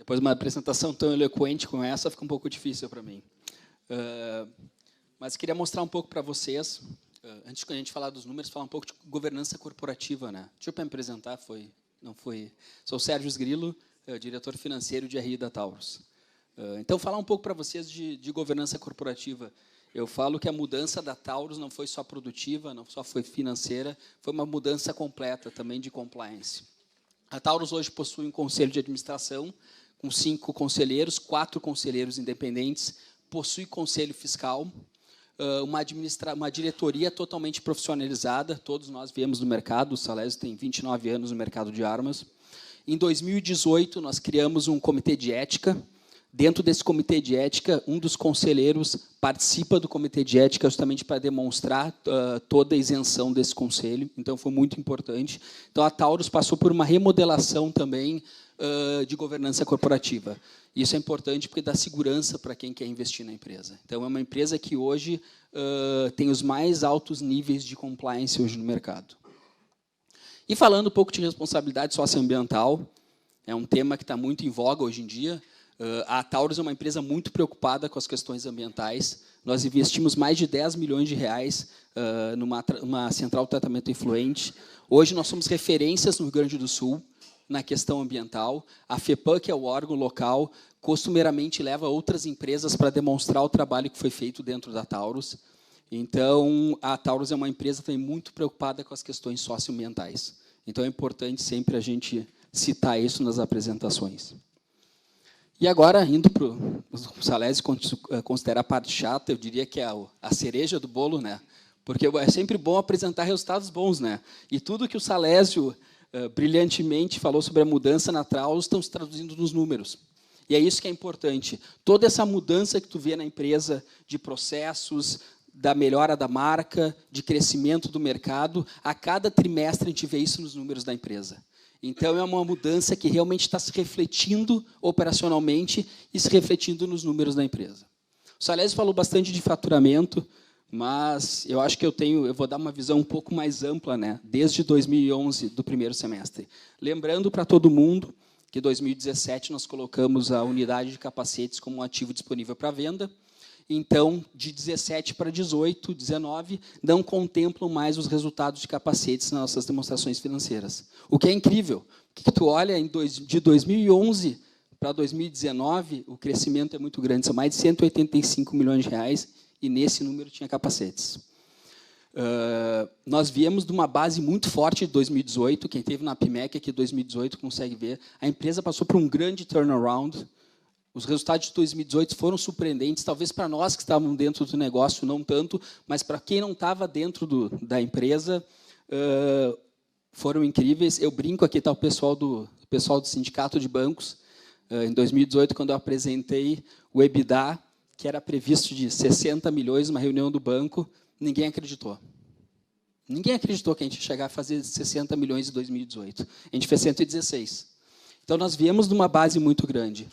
Depois de uma apresentação tão eloquente como essa, fica um pouco difícil para mim. Mas queria mostrar um pouco para vocês, antes de a gente falar dos números, falar um pouco de governança corporativa, né? Deixa eu me apresentar, sou o Sérgio Sgrillo, diretor financeiro de RI da Taurus. Então, falar um pouco para vocês de governança corporativa. Eu falo que a mudança da Taurus não foi só produtiva, não só foi financeira, foi uma mudança completa também de compliance. A Taurus hoje possui um conselho de administração com 5 conselheiros, 4 conselheiros independentes, possui conselho fiscal, uma diretoria totalmente profissionalizada, todos nós viemos do mercado, o Salésio tem 29 anos no mercado de armas. Em 2018, nós criamos um comitê de ética. Dentro desse comitê de ética, um dos conselheiros participa do comitê de ética justamente para demonstrar toda a isenção desse conselho. Então, foi muito importante. Então, a Taurus passou por uma remodelação também de governança corporativa. Isso é importante porque dá segurança para quem quer investir na empresa. Então, é uma empresa que hoje tem os mais altos níveis de compliance hoje no mercado. E falando um pouco de responsabilidade socioambiental, é um tema que está muito em voga hoje em dia. A Taurus é uma empresa muito preocupada com as questões ambientais. Nós investimos mais de 10 milhões de reais numa central de tratamento efluente. Hoje, nós somos referências no Rio Grande do Sul na questão ambiental. A FEPAM, que é o órgão local, costumeiramente leva outras empresas para demonstrar o trabalho que foi feito dentro da Taurus. Então, a Taurus é uma empresa também muito preocupada com as questões socioambientais. Então, é importante sempre a gente citar isso nas apresentações. E agora, indo para o Salésio considerar a parte chata, eu diria que é a cereja do bolo, né? Porque é sempre bom apresentar resultados bons, né? E tudo que o Salésio brilhantemente falou sobre a mudança na Taurus estão se traduzindo nos números. E é isso que é importante. Toda essa mudança que tu vê na empresa de processos, da melhora da marca, de crescimento do mercado, a cada trimestre a gente vê isso nos números da empresa. Então, é uma mudança que realmente está se refletindo operacionalmente e se refletindo nos números da empresa. O Salésio falou bastante de faturamento, mas eu acho que eu vou dar uma visão um pouco mais ampla, né, desde 2011, do primeiro semestre. Lembrando para todo mundo que em 2017 nós colocamos a unidade de capacetes como um ativo disponível para venda. Então, de 17 para 18, 19, não contemplam mais os resultados de capacetes nas nossas demonstrações financeiras. O que é incrível, porque tu olha de 2011 para 2019, o crescimento é muito grande, são mais de 185 milhões de reais, e nesse número tinha capacetes. Nós viemos de uma base muito forte de 2018, quem teve na PMEC aqui em 2018 consegue ver, a empresa passou por um grande turnaround. Os resultados de 2018 foram surpreendentes, talvez para nós que estávamos dentro do negócio, não tanto, mas para quem não estava dentro da empresa, foram incríveis. Eu brinco, aqui está o pessoal do Sindicato de Bancos. Em 2018, quando eu apresentei o EBITDA, que era previsto de 60 milhões, uma reunião do banco, ninguém acreditou. Ninguém acreditou que a gente ia chegar a fazer 60 milhões em 2018. A gente fez 116. Então, nós viemos de uma base muito grande.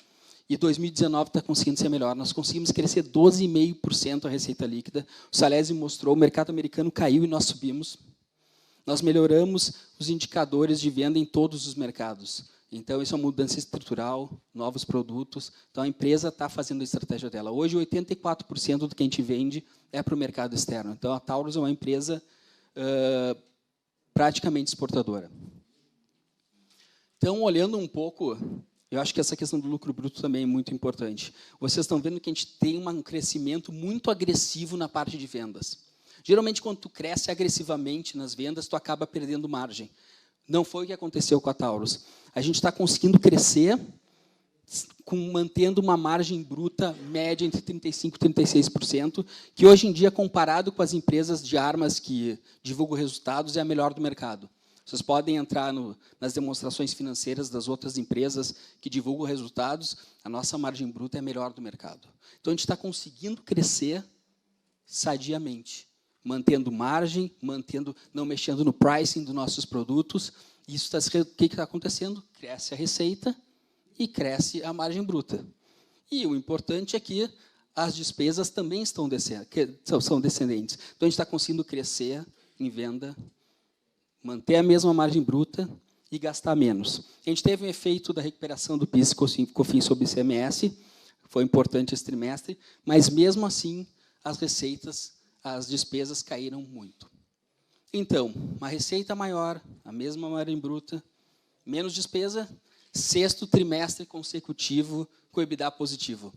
E 2019 está conseguindo ser melhor. Nós conseguimos crescer 12,5% a receita líquida. O Salésio mostrou, o mercado americano caiu e nós subimos. Nós melhoramos os indicadores de venda em todos os mercados. Então, isso é uma mudança estrutural, novos produtos. Então, a empresa está fazendo a estratégia dela. Hoje, 84% do que a gente vende é para o mercado externo. Então, a Taurus é uma empresa praticamente exportadora. Então, olhando um pouco... Eu acho que essa questão do lucro bruto também é muito importante. Vocês estão vendo que a gente tem um crescimento muito agressivo na parte de vendas. Geralmente, quando tu cresce agressivamente nas vendas, tu acaba perdendo margem. Não foi o que aconteceu com a Taurus. A gente está conseguindo crescer mantendo uma margem bruta média entre 35% e 36%, que hoje em dia, comparado com as empresas de armas que divulgam resultados, é a melhor do mercado. Vocês podem entrar nas demonstrações financeiras das outras empresas que divulgam resultados, a nossa margem bruta é a melhor do mercado. Então, a gente está conseguindo crescer sadiamente, mantendo margem, não mexendo no pricing dos nossos produtos. Isso o que está acontecendo? Cresce a receita e cresce a margem bruta. E o importante é que as despesas também são descendentes. Então, a gente está conseguindo crescer em venda, manter a mesma margem bruta e gastar menos. A gente teve um efeito da recuperação do PIS e COFINS sobre ICMS, foi importante esse trimestre, mas, mesmo assim, as receitas, as despesas caíram muito. Então, uma receita maior, a mesma margem bruta, menos despesa, sexto trimestre consecutivo com EBITDA positivo.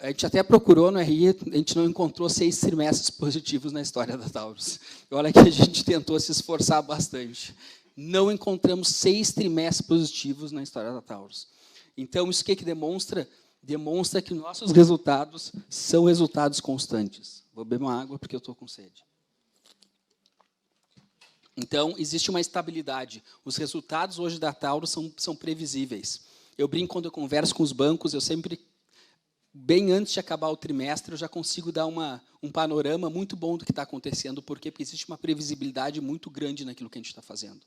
A gente até procurou no RI, a gente não encontrou 6 trimestres positivos na história da Taurus. Olha que a gente tentou se esforçar bastante. Não encontramos 6 trimestres positivos na história da Taurus. Então, isso o que demonstra? Demonstra que nossos resultados são resultados constantes. Vou beber uma água porque eu estou com sede. Então, existe uma estabilidade. Os resultados hoje da Taurus são previsíveis. Eu brinco quando eu converso com os bancos, eu sempre, bem antes de acabar o trimestre, eu já consigo dar um panorama muito bom do que está acontecendo, porque existe uma previsibilidade muito grande naquilo que a gente está fazendo.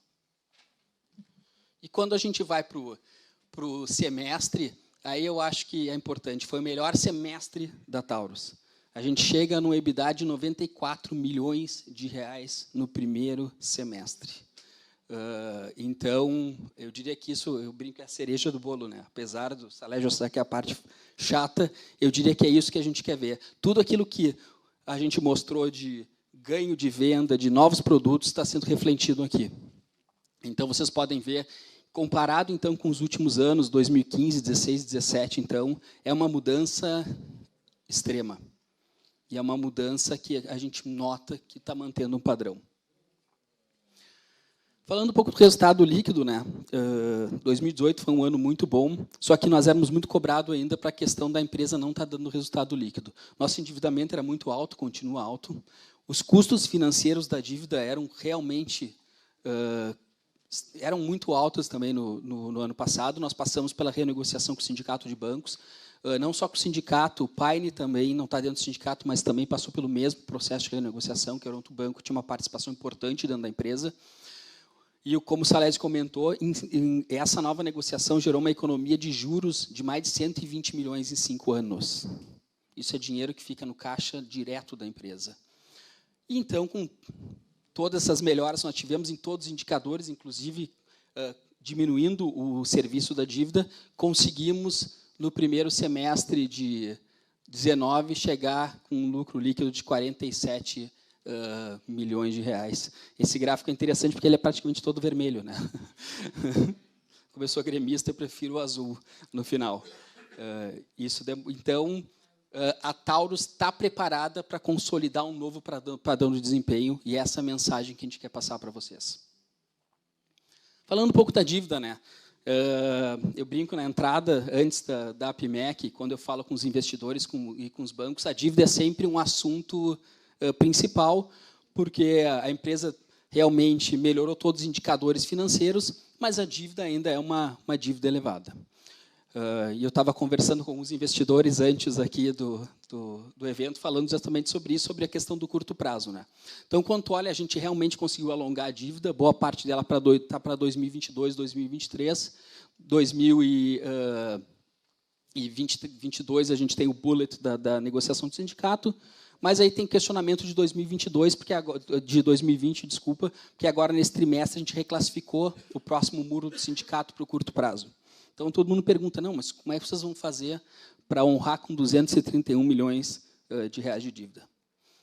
E quando a gente vai para o semestre, aí eu acho que é importante. Foi o melhor semestre da Taurus. A gente chega no EBITDA de 94 milhões de reais no primeiro semestre. Então, eu diria que isso, eu brinco, é a cereja do bolo, né? Apesar do Salégio ser que é a parte chata, eu diria que é isso que a gente quer ver. Tudo aquilo que a gente mostrou de ganho de venda, de novos produtos, está sendo refletido aqui. Então, vocês podem ver, comparado então com os últimos anos, 2015, 16, 17, então, é uma mudança extrema. E é uma mudança que a gente nota que está mantendo um padrão. Falando um pouco do resultado líquido, né? 2018 foi um ano muito bom, só que nós éramos muito cobrados ainda para a questão da empresa não estar dando resultado líquido. Nosso endividamento era muito alto, continua alto. Os custos financeiros da dívida eram realmente eram muito altos também no ano passado. Nós passamos pela renegociação com o sindicato de bancos, não só com o sindicato, o Paine também não está dentro do sindicato, mas também passou pelo mesmo processo de renegociação, que era outro banco, tinha uma participação importante dentro da empresa. E, como o Salésio comentou, essa nova negociação gerou uma economia de juros de mais de 120 milhões em 5 anos. Isso é dinheiro que fica no caixa direto da empresa. E, então, com todas essas melhoras que nós tivemos em todos os indicadores, inclusive diminuindo o serviço da dívida, conseguimos, no primeiro semestre de 19, chegar com um lucro líquido de 47 milhões de reais. Esse gráfico é interessante porque ele é praticamente todo vermelho, né? Como eu sou gremista, eu prefiro o azul no final. Então, a Taurus está preparada para consolidar um novo padrão de desempenho, e essa é a mensagem que a gente quer passar para vocês. Falando um pouco da dívida, né? Eu brinco na entrada, antes da APMEC, quando eu falo com os investidores e com os bancos, a dívida é sempre um assunto principal, porque a empresa realmente melhorou todos os indicadores financeiros, mas a dívida ainda é uma dívida elevada. E eu estava conversando com alguns investidores antes aqui do evento, falando exatamente sobre isso, sobre a questão do curto prazo, né? Então, quando olha, a gente realmente conseguiu alongar a dívida, boa parte dela está para 2022, 2023, 2022 a gente tem o bullet da negociação do sindicato, mas aí tem questionamento de 2022, de 2020, desculpa, porque agora, nesse trimestre, a gente reclassificou o próximo muro do sindicato para o curto prazo. Então, todo mundo pergunta, não, mas como é que vocês vão fazer para honrar com 231 milhões de reais de dívida?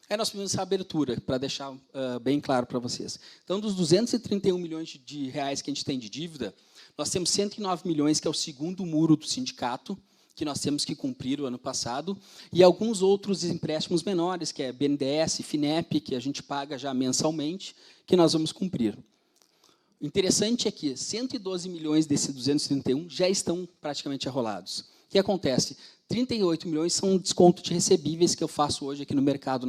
Aí nós fizemos essa abertura, para deixar bem claro para vocês. Então, dos 231 milhões de reais que a gente tem de dívida, nós temos 109 milhões, que é o segundo muro do sindicato, que nós temos que cumprir o ano passado, e alguns outros empréstimos menores, que é BNDES, FINEP, que a gente paga já mensalmente, que nós vamos cumprir. O interessante é que 112 milhões desses 231 já estão praticamente arrolados. O que acontece? 38 milhões são um desconto de recebíveis que eu faço hoje aqui no mercado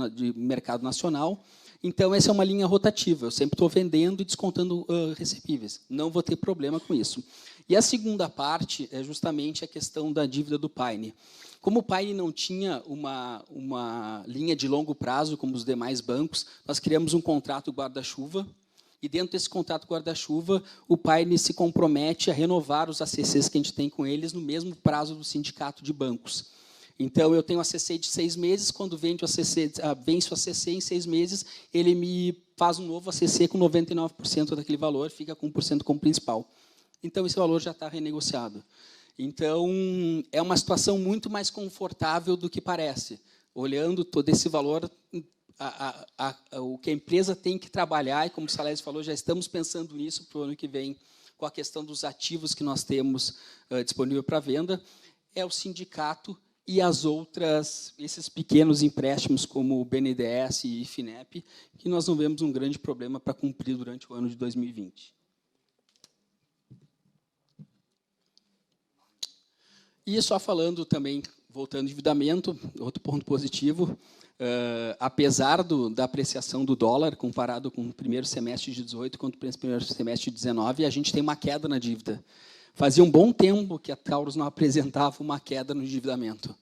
nacional. Então, essa é uma linha rotativa. Eu sempre estou vendendo e descontando recebíveis. Não vou ter problema com isso. E a segunda parte é justamente a questão da dívida do Paine. Como o Paine não tinha uma linha de longo prazo, como os demais bancos, nós criamos um contrato guarda-chuva, e dentro desse contrato guarda-chuva, o Paine se compromete a renovar os ACCs que a gente tem com eles no mesmo prazo do sindicato de bancos. Então, eu tenho a CC de 6 meses, quando vence a CC em 6 meses, ele me faz um novo ACC com 99% daquele valor, fica com 1% como principal. Então, esse valor já está renegociado. Então, é uma situação muito mais confortável do que parece. Olhando todo esse valor, o que a empresa tem que trabalhar, e como o Salésio falou, já estamos pensando nisso para o ano que vem, com a questão dos ativos que nós temos disponível para venda, é o sindicato e esses pequenos empréstimos como o BNDES e FINEP, que nós não vemos um grande problema para cumprir durante o ano de 2020. E só falando também, voltando ao endividamento, outro ponto positivo, apesar da apreciação do dólar, comparado com o primeiro semestre de 18 contra o primeiro semestre de 19, a gente tem uma queda na dívida. Fazia um bom tempo que a Taurus não apresentava uma queda no endividamento.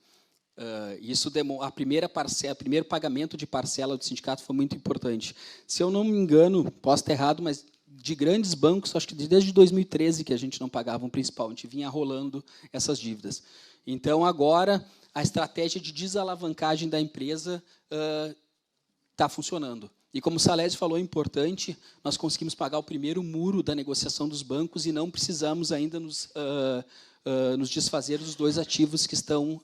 Primeiro pagamento de parcela do sindicato foi muito importante. Se eu não me engano, posso estar errado, mas de grandes bancos, acho que desde 2013 que a gente não pagava um principal, a gente vinha rolando essas dívidas. Então, agora, a estratégia de desalavancagem da empresa está funcionando. E como o Salésio falou, é importante, nós conseguimos pagar o primeiro muro da negociação dos bancos e não precisamos ainda nos desfazer dos 2 ativos que estão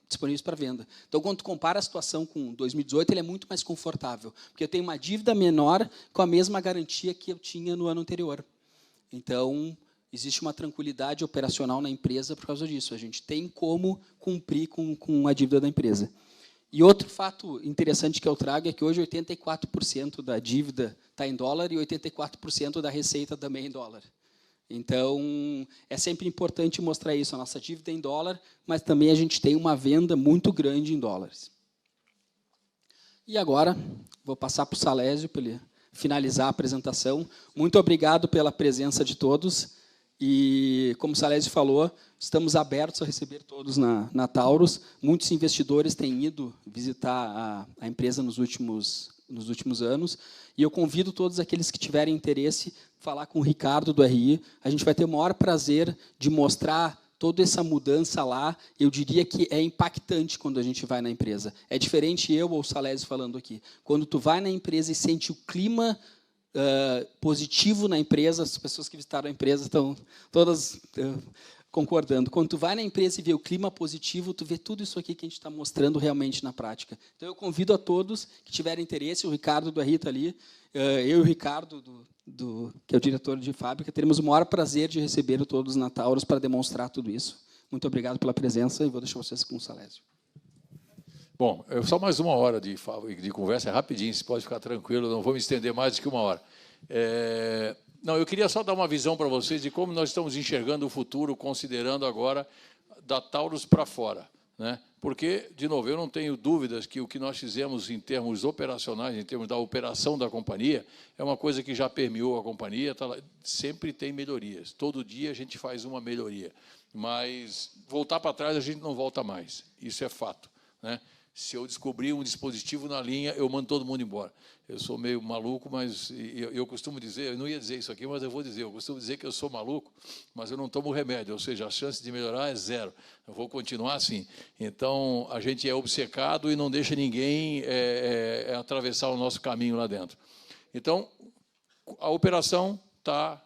disponíveis para venda. Então, quando tu compara a situação com 2018, ele é muito mais confortável, porque eu tenho uma dívida menor com a mesma garantia que eu tinha no ano anterior. Então, existe uma tranquilidade operacional na empresa por causa disso. A gente tem como cumprir com a dívida da empresa. E outro fato interessante que eu trago é que hoje 84% da dívida está em dólar e 84% da receita também em dólar. Então, é sempre importante mostrar isso. A nossa dívida é em dólar, mas também a gente tem uma venda muito grande em dólares. E agora, vou passar para o Salésio para ele finalizar a apresentação. Muito obrigado pela presença de todos. E, como o Salésio falou, estamos abertos a receber todos na Taurus. Muitos investidores têm ido visitar a empresa nos últimos anos. E eu convido todos aqueles que tiverem interesse a falar com o Ricardo do RI. A gente vai ter o maior prazer de mostrar toda essa mudança lá. Eu diria que é impactante quando a gente vai na empresa. É diferente eu ou o Salésio falando aqui. Quando tu vai na empresa e sente o clima positivo na empresa, as pessoas que visitaram a empresa estão todas concordando. Quando tu vai na empresa e vê o clima positivo, tu vê tudo isso aqui que a gente está mostrando realmente na prática. Então, eu convido a todos que tiverem interesse, o Ricardo do RI está ali, eu e o Ricardo, que é o diretor de fábrica, teremos o maior prazer de receber todos na Taurus para demonstrar tudo isso. Muito obrigado pela presença e vou deixar vocês com o Salésio. Bom, só mais 1 hora de conversa, é rapidinho, você pode ficar tranquilo, não vou me estender mais do que 1 hora. Não, eu queria só dar uma visão para vocês de como nós estamos enxergando o futuro, considerando agora da Taurus para fora, né? Porque, de novo, eu não tenho dúvidas que o que nós fizemos em termos operacionais, em termos da operação da companhia, é uma coisa que já permeou a companhia, sempre tem melhorias. Todo dia a gente faz uma melhoria, mas voltar para trás a gente não volta mais, isso é fato, né? Se eu descobrir um dispositivo na linha, eu mando todo mundo embora. Eu sou meio maluco, mas eu costumo dizer, eu não ia dizer isso aqui, mas eu vou dizer, eu costumo dizer que eu sou maluco, mas eu não tomo remédio, ou seja, a chance de melhorar é 0. Eu vou continuar assim. Então, a gente é obcecado e não deixa ninguém atravessar o nosso caminho lá dentro. Então, a operação está,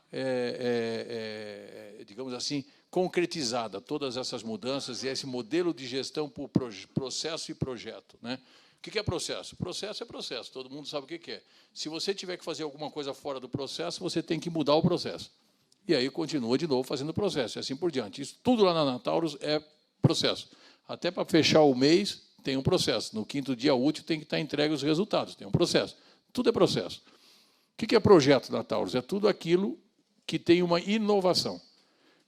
digamos assim, concretizada, todas essas mudanças e esse modelo de gestão por processo e projeto, né? O que é processo? Processo é processo, todo mundo sabe o que é. Se você tiver que fazer alguma coisa fora do processo, você tem que mudar o processo. E aí continua de novo fazendo o processo, e assim por diante. Isso tudo lá na Taurus é processo. Até para fechar o mês, tem um processo. No 5º dia útil tem que estar entregue os resultados, tem um processo. Tudo é processo. O que é projeto na Taurus? É tudo aquilo que tem uma inovação.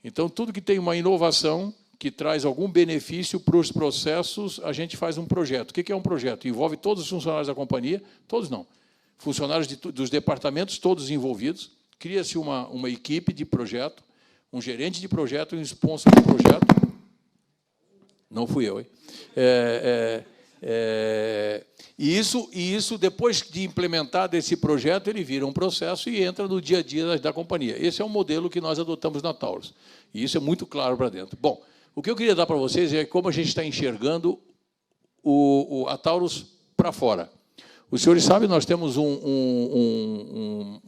Então, tudo que tem uma inovação, que traz algum benefício para os processos, a gente faz um projeto. O que é um projeto? Envolve todos os funcionários da companhia, todos não, funcionários dos departamentos, todos envolvidos, cria-se uma equipe de projeto, um gerente de projeto e um sponsor de projeto. Não fui eu, hein? E isso, depois de implementado esse projeto, ele vira um processo e entra no dia a dia da companhia. Esse é um modelo que nós adotamos na Taurus. E isso é muito claro para dentro. Bom, O que eu queria dar para vocês é como a gente está enxergando a Taurus para fora. Os senhores sabem, nós temos um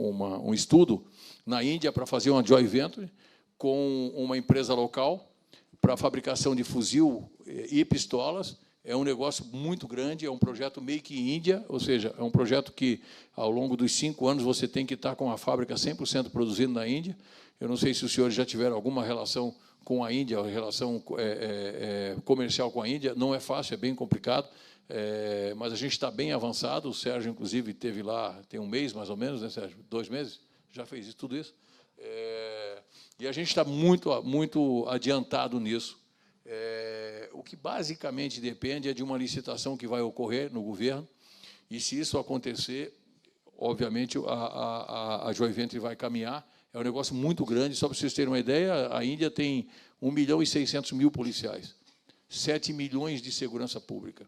estudo na Índia para fazer uma joint venture com uma empresa local para a fabricação de fuzil e pistolas. É um negócio muito grande, é um projeto Make in India, ou seja, é um projeto que, ao longo dos 5 anos, você tem que estar com a fábrica 100% produzindo na Índia. Eu não sei se os senhores já tiveram alguma relação com a Índia, relação comercial com a Índia. Não é fácil, é bem complicado, mas a gente está bem avançado. O Sérgio, inclusive, esteve lá tem 1 mês, mais ou menos, né, Sérgio? 2 meses? Já fez tudo isso? E a gente está muito adiantado nisso. O que basicamente depende é de uma licitação que vai ocorrer no governo, e se isso acontecer, obviamente, a joint venture vai caminhar. É um negócio muito grande. Só para vocês terem uma ideia, a Índia tem 1.600.000 policiais, 7 milhões de segurança pública,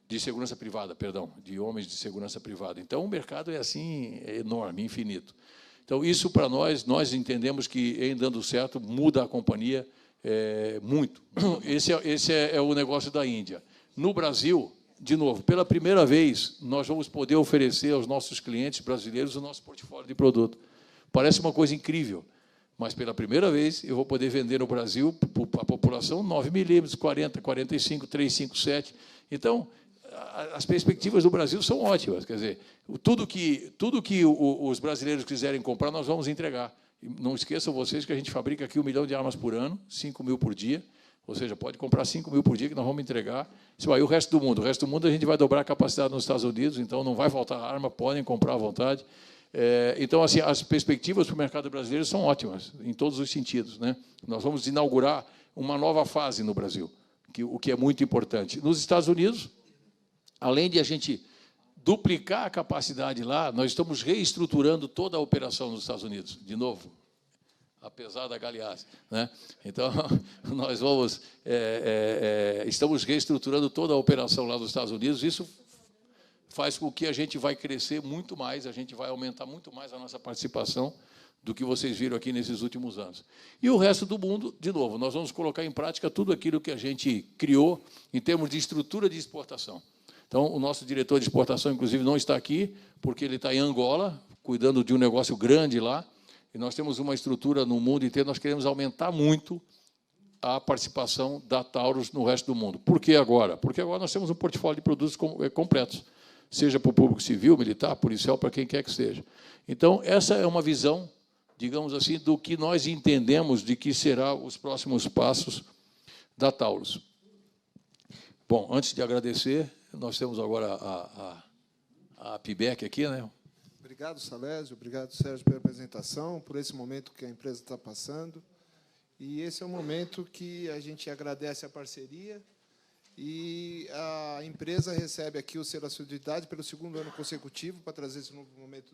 de segurança privada, perdão, de homens de segurança privada. Então, o mercado é assim, enorme, infinito. Então, isso para nós entendemos que, em dando certo, muda a companhia muito. Esse é o negócio da Índia. No Brasil, de novo, pela primeira vez, nós vamos poder oferecer aos nossos clientes brasileiros o nosso portfólio de produto. Parece uma coisa incrível, mas, pela primeira vez, eu vou poder vender no Brasil, para a população, 9 milímetros, 40, 45, 357. Então, as perspectivas do Brasil são ótimas. Quer dizer, tudo que os brasileiros quiserem comprar, nós vamos entregar. E não esqueçam vocês que a gente fabrica aqui 1 milhão de armas por ano, 5.000 por dia, ou seja, pode comprar 5.000 por dia que nós vamos entregar. Isso aí, o resto do mundo. O resto do mundo a gente vai dobrar a capacidade nos Estados Unidos, então não vai faltar arma, podem comprar à vontade. Então, assim, as perspectivas para o mercado brasileiro são ótimas, em todos os sentidos, né? Nós vamos inaugurar uma nova fase no Brasil, o que é muito importante. Nos Estados Unidos, além de a gente duplicar a capacidade lá, nós estamos reestruturando toda a operação nos Estados Unidos, de novo, apesar da Galeazzi, né? Então, nós estamos reestruturando toda a operação lá nos Estados Unidos. Isso faz com que a gente vai crescer muito mais, a gente vai aumentar muito mais a nossa participação do que vocês viram aqui nesses últimos anos. E o resto do mundo, de novo, nós vamos colocar em prática tudo aquilo que a gente criou em termos de estrutura de exportação. Então, o nosso diretor de exportação, inclusive, não está aqui, porque ele está em Angola, cuidando de um negócio grande lá, e nós temos uma estrutura no mundo inteiro, nós queremos aumentar muito a participação da Taurus no resto do mundo. Por que agora? Porque agora nós temos um portfólio de produtos completos, seja para o público civil, militar, policial, para quem quer que seja. Então, essa é uma visão, digamos assim, do que nós entendemos de que serão os próximos passos da Taurus. Bom, antes de agradecer, nós temos agora a PIBEC aqui, né? Obrigado, Salésio. Obrigado, Sérgio, pela apresentação, por esse momento que a empresa está passando. E esse é o momento que a gente agradece a parceria. E a empresa recebe aqui o selo da solidariedade pelo 2º ano consecutivo para trazer esse novo momento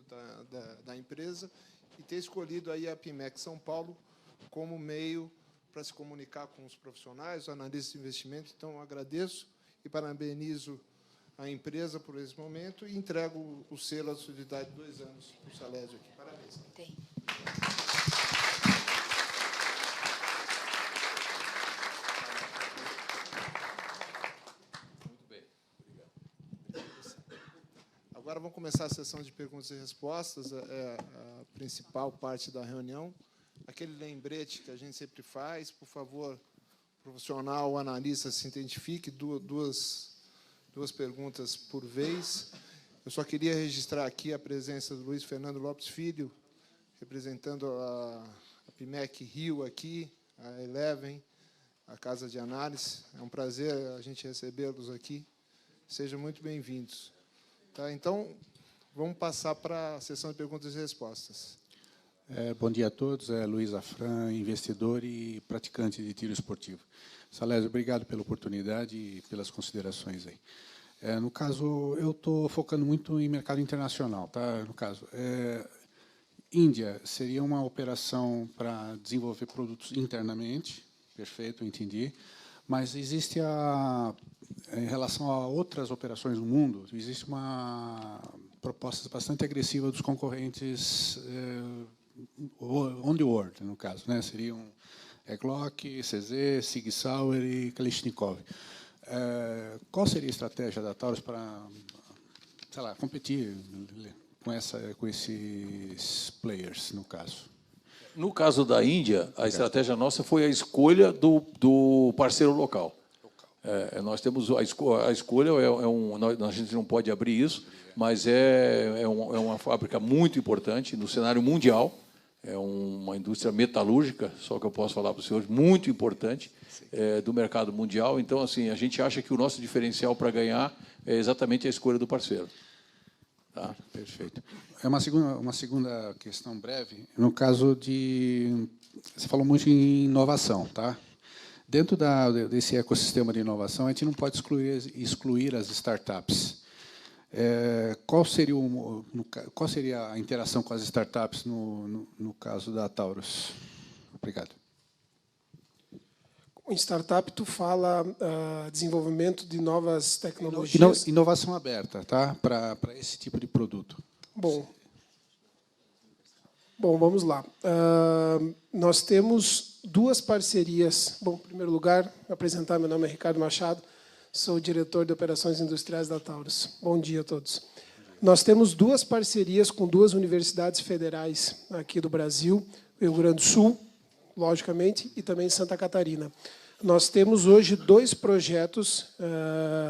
da empresa e ter escolhido aí a PIMEC São Paulo como meio para se comunicar com os profissionais, os analistas de investimento. Então, agradeço e parabenizo a empresa por esse momento e entrego o selo da solidariedade 2 anos para o Salésio aqui. Parabéns. Tem. Agora vamos começar a sessão de perguntas e respostas, a principal parte da reunião. Aquele lembrete que a gente sempre faz, por favor, profissional ou analista se identifique, duas perguntas por vez. Eu só queria registrar aqui a presença do Luiz Fernando Lopes Filho, representando a PIMEC Rio aqui, a Eleven, a Casa de Análise. É um prazer a gente recebê-los aqui. Sejam muito bem-vindos. Tá, então, vamos passar para a sessão de perguntas e respostas. Bom dia a todos. Luiz Afran, investidor e praticante de tiro esportivo. Salésio, obrigado pela oportunidade e pelas considerações aí. No caso, eu estou focando muito em mercado internacional. Tá? No caso, Índia seria uma operação para desenvolver produtos internamente, perfeito, entendi. Mas existe em relação a outras operações no mundo, existe uma proposta bastante agressiva dos concorrentes on the world, no caso, né? Seriam Glock, CZ, Sig Sauer e Kalashnikov. Qual seria a estratégia da Taurus para, sei lá, competir com esses players, no caso? No caso da Índia, a estratégia nossa foi a escolha do parceiro local. Nós temos a escolha, a gente não pode abrir isso, mas é uma fábrica muito importante no cenário mundial, é uma indústria metalúrgica, só que eu posso falar para os senhores, muito importante do mercado mundial. Então, assim, a gente acha que o nosso diferencial para ganhar é exatamente a escolha do parceiro. Tá? Perfeito. É uma segunda questão breve. No caso de... Você falou muito em inovação, tá? Dentro desse ecossistema de inovação, a gente não pode excluir as startups. Qual seria a interação com as startups no caso da Taurus? Obrigado. Em startup, tu fala desenvolvimento de novas tecnologias. Inovação aberta, tá? Para esse tipo de produto. Bom, vamos lá. Nós temos duas parcerias. Bom, em primeiro lugar, apresentar, meu nome é Ricardo Machado, sou diretor de operações industriais da Taurus. Bom dia a todos. Nós temos duas parcerias com duas universidades federais aqui do Brasil, Rio Grande do Sul, logicamente, e também Santa Catarina. Nós temos hoje 2 projetos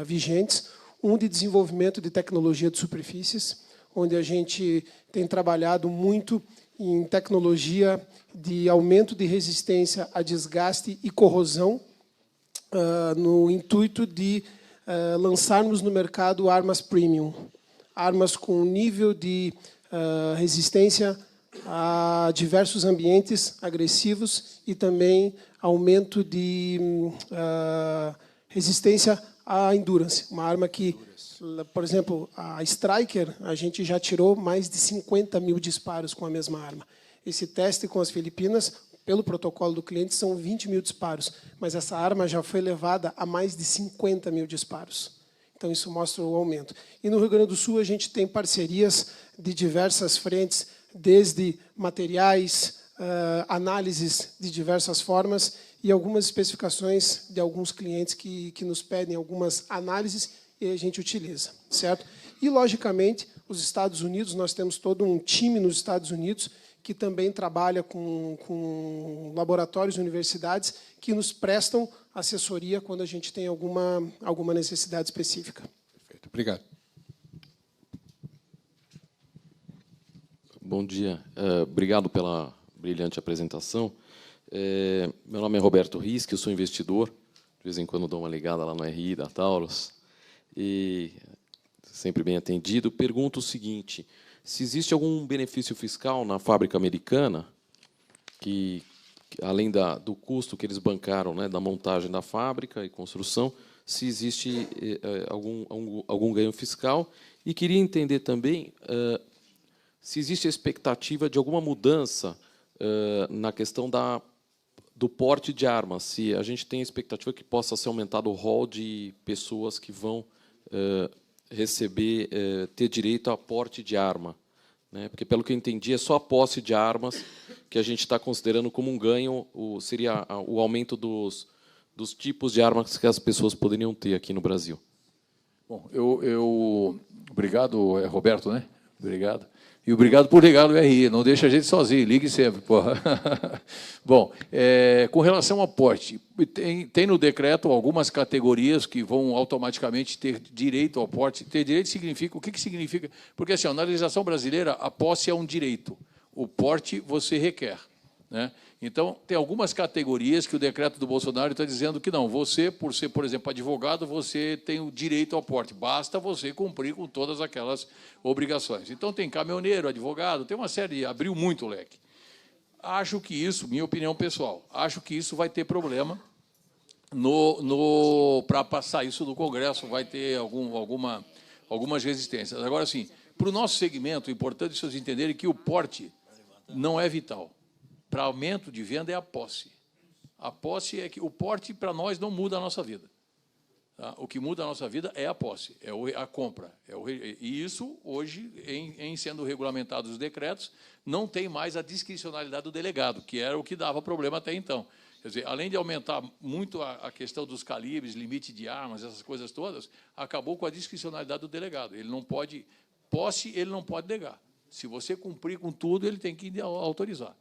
vigentes, um de desenvolvimento de tecnologia de superfícies, onde a gente tem trabalhado muito em tecnologia de aumento de resistência a desgaste e corrosão, no intuito de lançarmos no mercado armas premium, armas com nível de resistência a diversos ambientes agressivos e também aumento de resistência à endurance. Uma arma que, por exemplo, a Striker, a gente já tirou mais de 50 mil disparos com a mesma arma. Esse teste com as Filipinas, pelo protocolo do cliente, são 20 mil disparos, mas essa arma já foi levada a mais de 50 mil disparos. Então, isso mostra o aumento. E no Rio Grande do Sul, a gente tem parcerias de diversas frentes, desde materiais, análises de diversas formas e algumas especificações de alguns clientes que nos pedem algumas análises e a gente utiliza, certo? E, logicamente, os Estados Unidos, nós temos todo um time nos Estados Unidos que também trabalha com laboratórios e universidades que nos prestam assessoria quando a gente tem alguma necessidade específica. Perfeito. Obrigado. Bom dia. Obrigado pela brilhante apresentação. Meu nome é Roberto Risque, eu sou investidor. De vez em quando dou uma ligada lá no RI da Taurus. E, sempre bem atendido, pergunto o seguinte: se existe algum benefício fiscal na fábrica americana, que além do custo que eles bancaram, né, da montagem da fábrica e construção, se existe algum ganho fiscal. E queria entender também se existe a expectativa de alguma mudança na questão do porte de armas, se a gente tem a expectativa que possa ser aumentado o rol de pessoas que vão ter direito a porte de arma, né? Porque, pelo que eu entendi, é só a posse de armas que a gente está considerando como um ganho, seria o aumento dos tipos de armas que as pessoas poderiam ter aqui no Brasil. Bom, obrigado, Roberto, né? Obrigado. E obrigado por ligar no RI. Não deixa a gente sozinho, ligue sempre. Porra. Bom, com relação ao porte, tem no decreto algumas categorias que vão automaticamente ter direito ao porte. Ter direito significa... O que significa? Porque, assim, na legislação brasileira, a posse é um direito. O porte você requer, né? Então, tem algumas categorias que o decreto do Bolsonaro está dizendo que não. Você, por ser, por exemplo, advogado, você tem o direito ao porte. Basta você cumprir com todas aquelas obrigações. Então, tem caminhoneiro, advogado, tem uma série, abriu muito o leque. Acho que isso, minha opinião pessoal, acho que isso vai ter problema para passar isso no Congresso, vai ter algumas resistências. Agora, assim, para o nosso segmento, é importante vocês entenderem que o porte não é vital. Para aumento de venda é a posse. A posse é que o porte, para nós, não muda a nossa vida. Tá? O que muda a nossa vida é a posse, é a compra. E isso, hoje, em sendo regulamentados os decretos, não tem mais a discricionalidade do delegado, que era o que dava problema até então. Quer dizer, além de aumentar muito a questão dos calibres, limite de armas, essas coisas todas, acabou com a discricionalidade do delegado. Ele não pode, posse, ele não pode negar. Se você cumprir com tudo, ele tem que autorizar.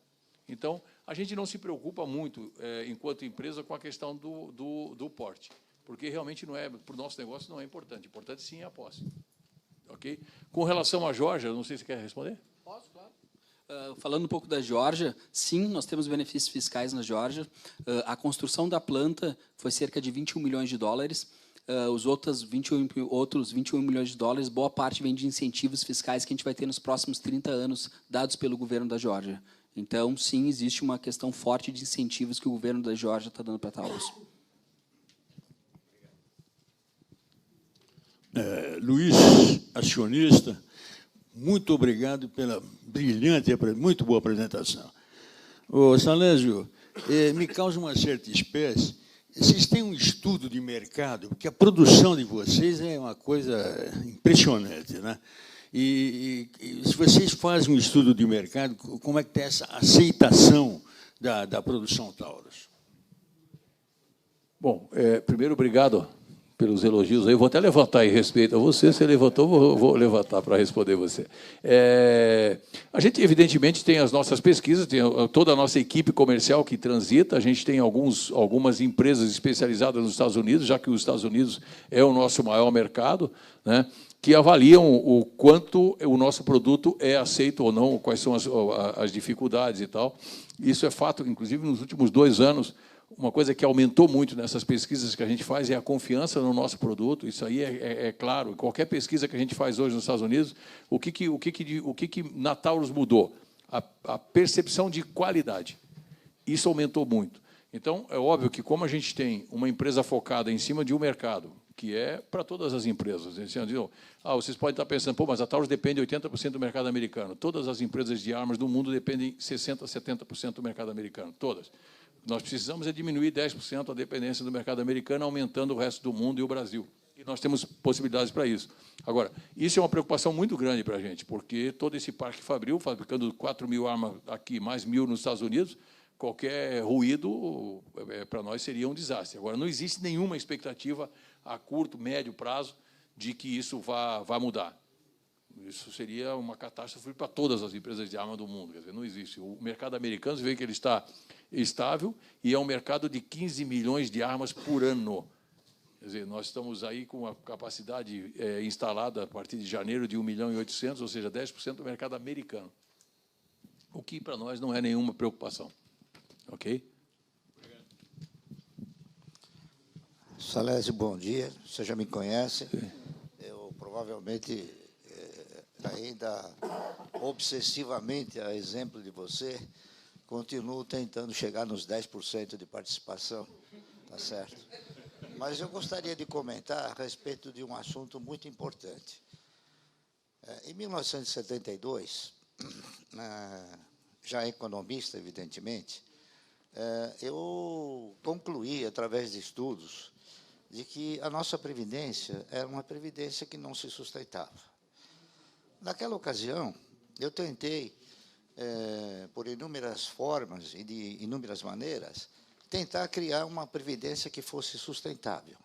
Então, a gente não se preocupa muito, enquanto empresa, com a questão do porte, porque realmente não é, para o nosso negócio não é importante. Importante, sim, é a posse. Ok? Com relação à Geórgia, não sei se você quer responder. Posso, claro. Falando um pouco da Geórgia, sim, nós temos benefícios fiscais na Geórgia. A construção da planta foi cerca de 21 milhões de dólares. Os outros 21 milhões de dólares, boa parte vem de incentivos fiscais que a gente vai ter nos próximos 30 anos, dados pelo governo da Geórgia. Então, sim, existe uma questão forte de incentivos que o governo da Geórgia está dando para a Taurus. Luiz, acionista, muito obrigado pela brilhante, muito boa apresentação. Ô, Salésio, me causa uma certa espécie. Vocês têm um estudo de mercado, porque a produção de vocês é uma coisa impressionante, né? E se vocês fazem um estudo de mercado, como é que está essa aceitação da produção Taurus? Bom, primeiro, obrigado pelos elogios. Eu vou até levantar em respeito a você. Se levantou, vou levantar para responder você. A gente, evidentemente, tem as nossas pesquisas, tem toda a nossa equipe comercial que transita. A gente tem algumas empresas especializadas nos Estados Unidos, já que os Estados Unidos é o nosso maior mercado, né, que avaliam o quanto o nosso produto é aceito ou não, quais são as dificuldades e tal. Isso é fato, inclusive, nos últimos 2 anos. Uma coisa que aumentou muito nessas pesquisas que a gente faz é a confiança no nosso produto. Isso aí é claro. Qualquer pesquisa que a gente faz hoje nos Estados Unidos, o que na Taurus mudou? A percepção de qualidade. Isso aumentou muito. Então, é óbvio que, como a gente tem uma empresa focada em cima de um mercado, que é para todas as empresas, vocês podem estar pensando, mas a Taurus depende 80% do mercado americano. Todas as empresas de armas do mundo dependem 60%, 70% do mercado americano. Todas. Nós precisamos diminuir 10% a dependência do mercado americano, aumentando o resto do mundo e o Brasil. E nós temos possibilidades para isso. Agora, isso é uma preocupação muito grande para a gente, porque todo esse parque fabril, fabricando 4.000 armas aqui, mais 1.000 nos Estados Unidos, qualquer ruído para nós seria um desastre. Agora, não existe nenhuma expectativa a curto, médio prazo de que isso vá mudar. Isso seria uma catástrofe para todas as empresas de arma do mundo. Quer dizer, não existe. O mercado americano, você vê que ele está estável e é um mercado de 15 milhões de armas por ano. Quer dizer, nós estamos aí com a capacidade instalada a partir de janeiro de 1.800.000, ou seja, 10% do mercado americano. O que, para nós, não é nenhuma preocupação. Ok? Salésio, bom dia. Você já me conhece. Sim. Eu, provavelmente, ainda obsessivamente, a exemplo de você, continuo tentando chegar nos 10% de participação. Tá certo? Mas eu gostaria de comentar a respeito de um assunto muito importante. Em 1972, já economista, evidentemente, eu concluí, através de estudos, de que a nossa previdência era uma previdência que não se sustentava. Naquela ocasião, eu tentei, por inúmeras formas e de inúmeras maneiras, tentar criar uma previdência que fosse sustentável.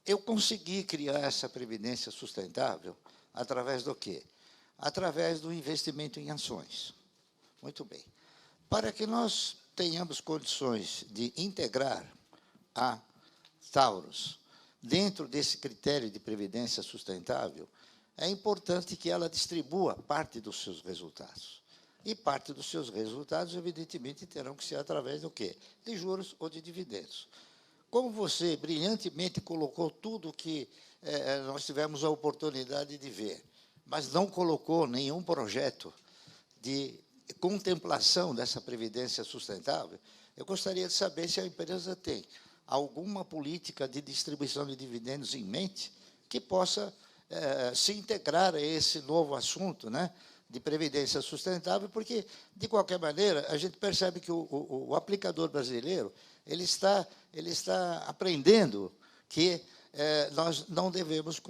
Eu consegui criar essa previdência sustentável através do quê? Através do investimento em ações. Muito bem. Para que nós tenhamos condições de integrar a Taurus dentro desse critério de previdência sustentável, é importante que ela distribua parte dos seus resultados. E parte dos seus resultados, evidentemente, terão que ser através do quê? De juros ou de dividendos. Como você brilhantemente colocou tudo que nós tivemos a oportunidade de ver, mas não colocou nenhum projeto de contemplação dessa previdência sustentável, eu gostaria de saber se a empresa tem alguma política de distribuição de dividendos em mente que possa se integrar a esse novo assunto, né, de previdência sustentável, porque, de qualquer maneira, a gente percebe que o aplicador brasileiro ele está aprendendo que nós não devemos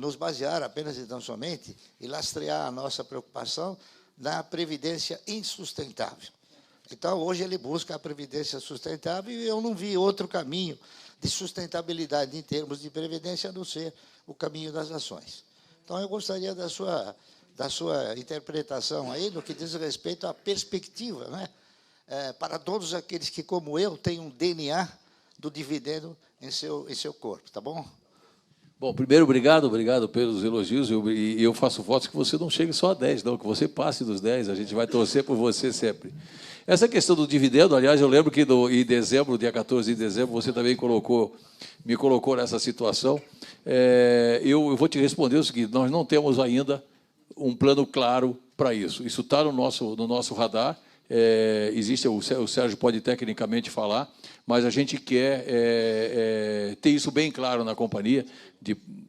nos basear apenas e tão somente e lastrear a nossa preocupação na previdência insustentável. Então, hoje ele busca a previdência sustentável e eu não vi outro caminho de sustentabilidade em termos de previdência a não ser o caminho das ações. Então, eu gostaria da sua interpretação aí no que diz respeito à perspectiva, né? Para todos aqueles que, como eu, têm um DNA do dividendo em seu corpo, tá bom? Bom, primeiro, obrigado pelos elogios. Eu faço votos que você não chegue só a 10, não, que você passe dos 10. A gente vai torcer por você sempre. Essa questão do dividendo, aliás, eu lembro que em dezembro, dia 14 de dezembro, você também me colocou nessa situação. Eu vou te responder o seguinte: nós não temos ainda um plano claro para isso. Isso está no nosso radar. Existe, o Sérgio pode tecnicamente falar, mas a gente quer ter isso bem claro na companhia.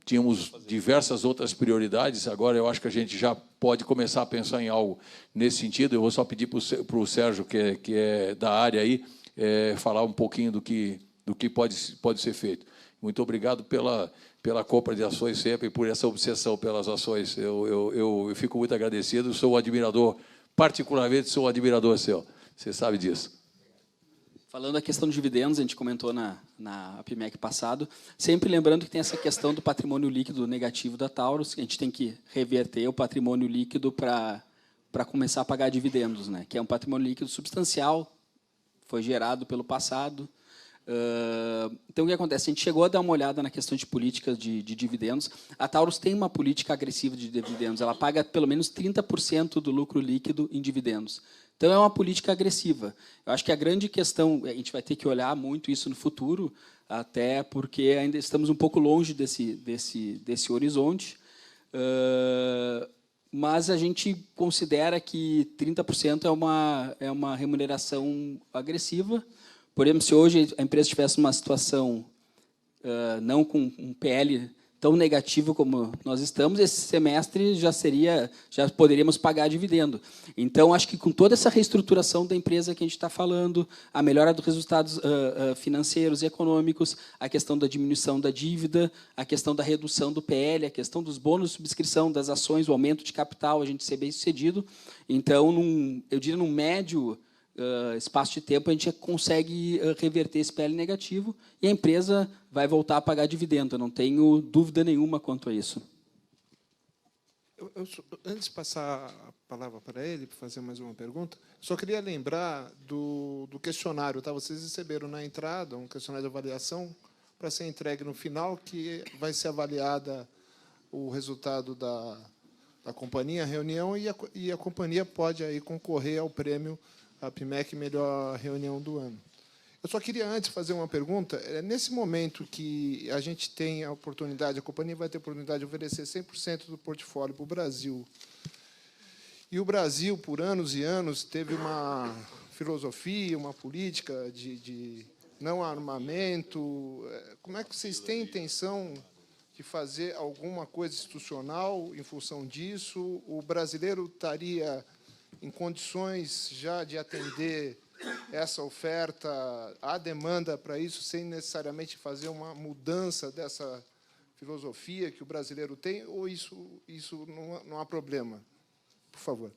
Tínhamos diversas outras prioridades, agora eu acho que a gente já pode começar a pensar em algo nesse sentido. Eu vou só pedir para o Sérgio, que é da área aí, falar um pouquinho do que pode ser feito. Muito obrigado pela compra de ações sempre, por essa obsessão pelas ações. Eu fico muito agradecido, sou um admirador, particularmente sou um admirador seu, você sabe disso. Falando da questão de dividendos, a gente comentou na APIMEC passado, sempre lembrando que tem essa questão do patrimônio líquido negativo da Taurus, que a gente tem que reverter o patrimônio líquido para começar a pagar dividendos, né? Que é um patrimônio líquido substancial, foi gerado pelo passado. Então, o que acontece? A gente chegou a dar uma olhada na questão de políticas de dividendos. A Taurus tem uma política agressiva de dividendos, ela paga pelo menos 30% do lucro líquido em dividendos. Então, é uma política agressiva. Eu acho que a grande questão, a gente vai ter que olhar muito isso no futuro, até porque ainda estamos um pouco longe desse horizonte, mas a gente considera que 30% é uma remuneração agressiva. Por exemplo, se hoje a empresa tivesse uma situação não com um PL tão negativo como nós estamos, esse semestre já poderíamos pagar dividendo. Então, acho que com toda essa reestruturação da empresa que a gente está falando, a melhora dos resultados financeiros e econômicos, a questão da diminuição da dívida, a questão da redução do PL, a questão dos bônus de subscrição das ações, o aumento de capital, a gente ser bem-sucedido. Então, eu diria, num médio espaço de tempo, a gente consegue reverter esse PL negativo e a empresa vai voltar a pagar dividendo. Eu não tenho dúvida nenhuma quanto a isso. Antes de passar a palavra para ele, para fazer mais uma pergunta, só queria lembrar do questionário. Tá? Vocês receberam na entrada um questionário de avaliação para ser entregue no final, que vai ser avaliada o resultado da companhia, a reunião, e a companhia pode aí concorrer ao prêmio a APIMEC Melhor Reunião do Ano. Eu só queria antes fazer uma pergunta. Nesse momento que a gente tem a oportunidade, a companhia vai ter a oportunidade de oferecer 100% do portfólio para o Brasil, e o Brasil, por anos e anos, teve uma filosofia, uma política de não armamento. Como é que vocês têm intenção de fazer alguma coisa institucional em função disso? O brasileiro estaria em condições já de atender essa oferta, há demanda para isso, sem necessariamente fazer uma mudança dessa filosofia que o brasileiro tem, ou isso não há problema? Por favor.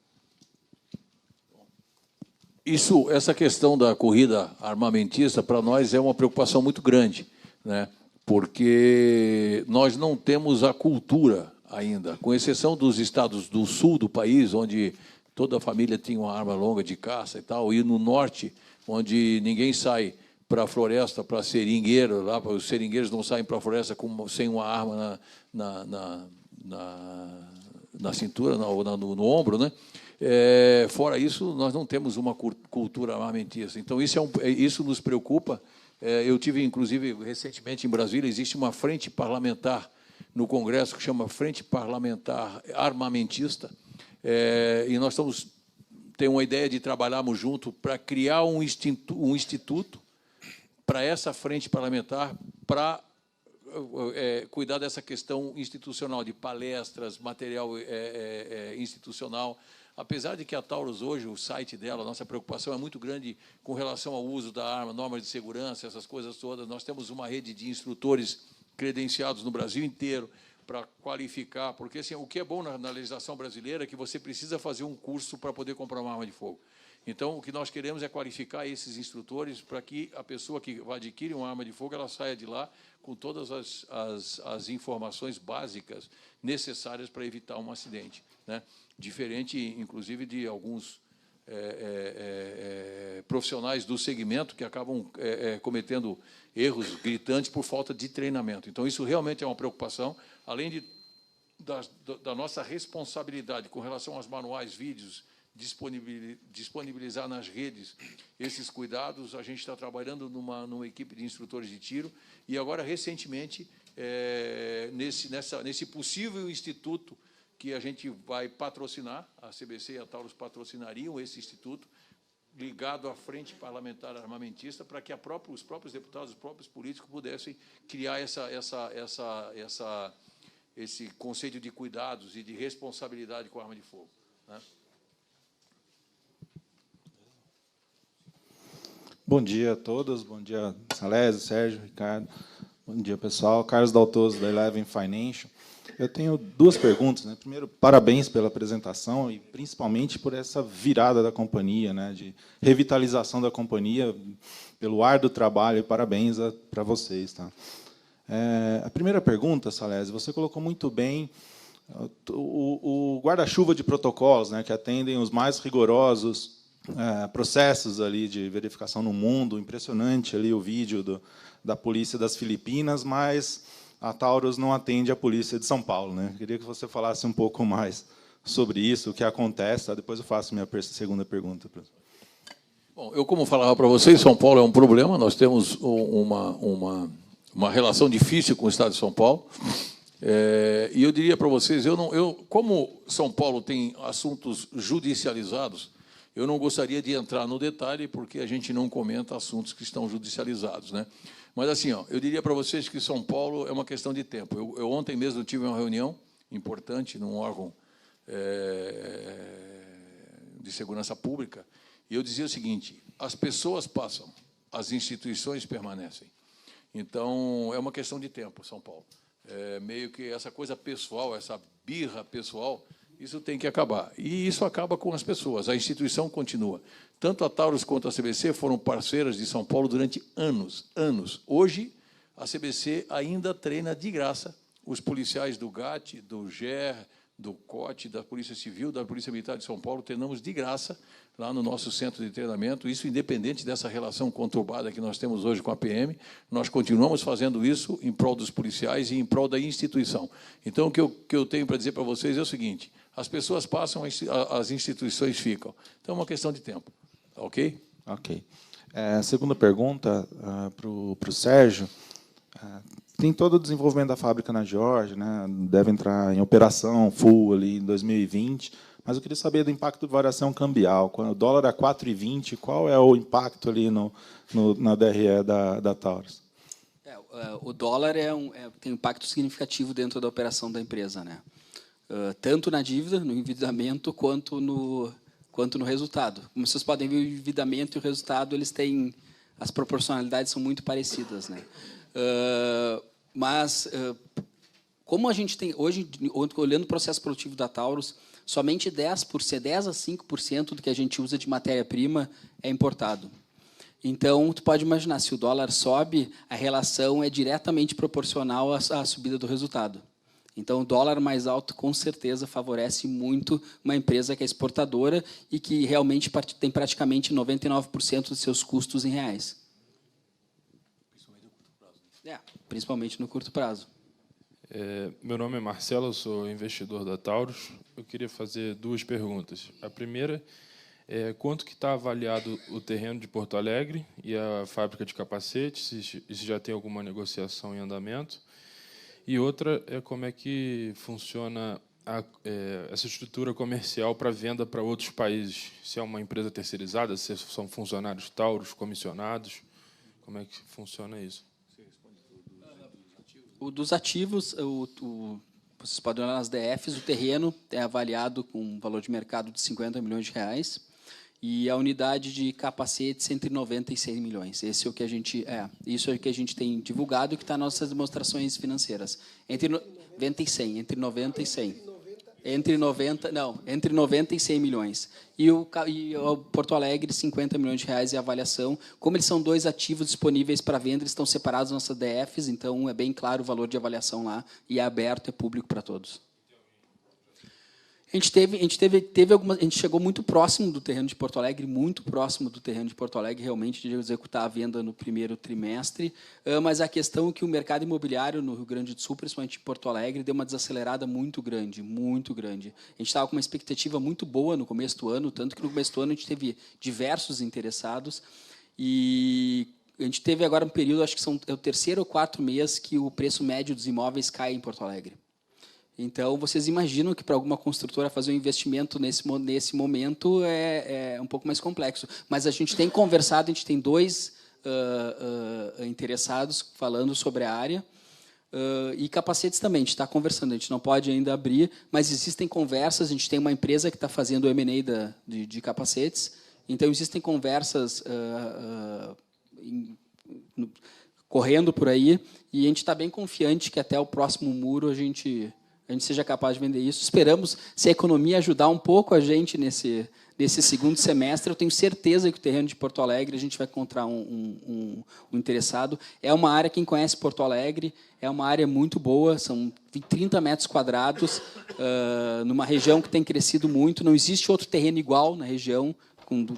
Essa questão da corrida armamentista, para nós, é uma preocupação muito grande, né? Porque nós não temos a cultura ainda, com exceção dos estados do sul do país, onde toda a família tinha uma arma longa de caça e tal, e no norte, onde ninguém sai para a floresta para seringueiro, lá os seringueiros não saem para a floresta sem uma arma na cintura, no ombro, né? Fora isso, nós não temos uma cultura armamentista. Então, isso nos preocupa. Eu tive, inclusive, recentemente em Brasília, existe uma frente parlamentar no Congresso que chama Frente Parlamentar Armamentista, e nós temos uma ideia de trabalharmos junto para criar um instituto para essa frente parlamentar, para cuidar dessa questão institucional, de palestras, material institucional. Apesar de que a Taurus hoje, o site dela, a nossa preocupação é muito grande com relação ao uso da arma, normas de segurança, essas coisas todas. Nós temos uma rede de instrutores credenciados no Brasil inteiro para qualificar, porque assim, o que é bom na legislação brasileira é que você precisa fazer um curso para poder comprar uma arma de fogo. Então, o que nós queremos é qualificar esses instrutores para que a pessoa que adquire uma arma de fogo ela saia de lá com todas as informações básicas necessárias para evitar um acidente, né? Diferente, inclusive, de alguns profissionais do segmento que acabam cometendo erros gritantes por falta de treinamento. Então, isso realmente é uma preocupação, além da nossa responsabilidade com relação aos manuais, vídeos, disponibilizar nas redes esses cuidados. A gente está trabalhando numa equipe de instrutores de tiro e agora, recentemente, nesse possível instituto que a gente vai patrocinar, a CBC e a Taurus patrocinariam esse instituto, ligado à Frente Parlamentar Armamentista, para que os próprios deputados, os próprios políticos pudessem criar esse conceito de cuidados e de responsabilidade com a arma de fogo, né? Bom dia a todos, bom dia, Salésio, Sérgio, Ricardo, bom dia, pessoal. Carlos Daltoso, da Eleven Financial. Eu tenho duas perguntas, né? Primeiro, parabéns pela apresentação e, principalmente, por essa virada da companhia, né? De revitalização da companhia, pelo árduo trabalho, e parabéns para vocês. Tá? A primeira pergunta, Salésio, você colocou muito bem o guarda-chuva de protocolos, né? Que atendem os mais rigorosos processos ali de verificação no mundo. Impressionante ali o vídeo da polícia das Filipinas, mas a Taurus não atende a polícia de São Paulo, né? Queria que você falasse um pouco mais sobre isso, o que acontece. Tá? Depois eu faço minha segunda pergunta. Bom, eu, como falava para vocês, São Paulo é um problema. Nós temos uma relação difícil com o Estado de São Paulo. E eu diria para vocês, como São Paulo tem assuntos judicializados, eu não gostaria de entrar no detalhe, porque a gente não comenta assuntos que estão judicializados, né? Mas, assim, eu diria para vocês que São Paulo é uma questão de tempo. Eu ontem mesmo tive uma reunião importante num órgão de segurança pública, e eu dizia o seguinte: as pessoas passam, as instituições permanecem. Então, é uma questão de tempo, São Paulo. Meio que essa coisa pessoal, essa birra pessoal, isso tem que acabar. E isso acaba com as pessoas. A instituição continua. Tanto a Taurus quanto a CBC foram parceiras de São Paulo durante anos. Hoje, a CBC ainda treina de graça os policiais do GAT, do GER, do COT, da Polícia Civil, da Polícia Militar de São Paulo. Treinamos de graça lá no nosso centro de treinamento. Isso independente dessa relação conturbada que nós temos hoje com a PM. Nós continuamos fazendo isso em prol dos policiais e em prol da instituição. Então, o que eu tenho para dizer para vocês é o seguinte: as pessoas passam, as instituições ficam. Então, é uma questão de tempo. Ok? Ok. Segunda pergunta para o Sérgio. Tem todo o desenvolvimento da fábrica na Geórgia, né? Deve entrar em operação full ali em 2020, mas eu queria saber do impacto de variação cambial. Quando o dólar é 4,20, qual é o impacto ali na DRE da Taurus? O dólar tem um impacto significativo dentro da operação da empresa, né? Tanto na dívida, no endividamento, quanto no resultado. Como vocês podem ver, o endividamento e o resultado, eles têm, as proporcionalidades são muito parecidas, né? Como a gente tem hoje, olhando o processo produtivo da Taurus, somente 10 a 5% do que a gente usa de matéria-prima é importado. Então, tu pode imaginar, se o dólar sobe, a relação é diretamente proporcional à subida do resultado. Então, o dólar mais alto, com certeza, favorece muito uma empresa que é exportadora e que realmente tem praticamente 99% dos seus custos em reais. Principalmente no curto prazo. Meu nome é Marcelo, eu sou investidor da Taurus. Eu queria fazer duas perguntas. A primeira é quanto que está avaliado o terreno de Porto Alegre e a fábrica de capacetes, se já tem alguma negociação em andamento. E outra é como é que funciona essa estrutura comercial para venda para outros países. Se é uma empresa terceirizada, se são funcionários Taurus, comissionados, como é que funciona isso? O dos ativos, vocês podem olhar nas DFs, o terreno é avaliado com um valor de mercado de 50 milhões de reais e a unidade de capacetes entre 90 e 100 milhões. Isso é o que a gente tem divulgado e que está nas nossas demonstrações financeiras. Entre 90 e 100. Entre 90 e 100 milhões. E o Porto Alegre, 50 milhões de reais é a avaliação. Como eles são 2 ativos disponíveis para venda, eles estão separados nas nossas DFs, então é bem claro o valor de avaliação lá, e é aberto, é público para todos. A gente chegou muito próximo do terreno de Porto Alegre, muito próximo do terreno de Porto Alegre, realmente, de executar a venda no primeiro trimestre, mas a questão é que o mercado imobiliário no Rio Grande do Sul, principalmente em Porto Alegre, deu uma desacelerada muito grande, muito grande. A gente estava com uma expectativa muito boa no começo do ano, tanto que no começo do ano a gente teve diversos interessados, e a gente teve agora um período, acho que é o 3º ou 4º mês, que o preço médio dos imóveis cai em Porto Alegre. Então, vocês imaginam que para alguma construtora fazer um investimento nesse momento é um pouco mais complexo. Mas a gente tem conversado, a gente tem 2 interessados falando sobre a área, e capacetes também, a gente está conversando, a gente não pode ainda abrir, mas existem conversas, a gente tem uma empresa que está fazendo o M&A de capacetes, então existem conversas correndo por aí, e a gente está bem confiante que até o próximo muro a gente seja capaz de vender isso. Esperamos, se a economia ajudar um pouco a gente nesse segundo semestre, eu tenho certeza que o terreno de Porto Alegre a gente vai encontrar um interessado. É uma área, quem conhece Porto Alegre, é uma área muito boa, são 30 metros quadrados, numa região que tem crescido muito, não existe outro terreno igual na região,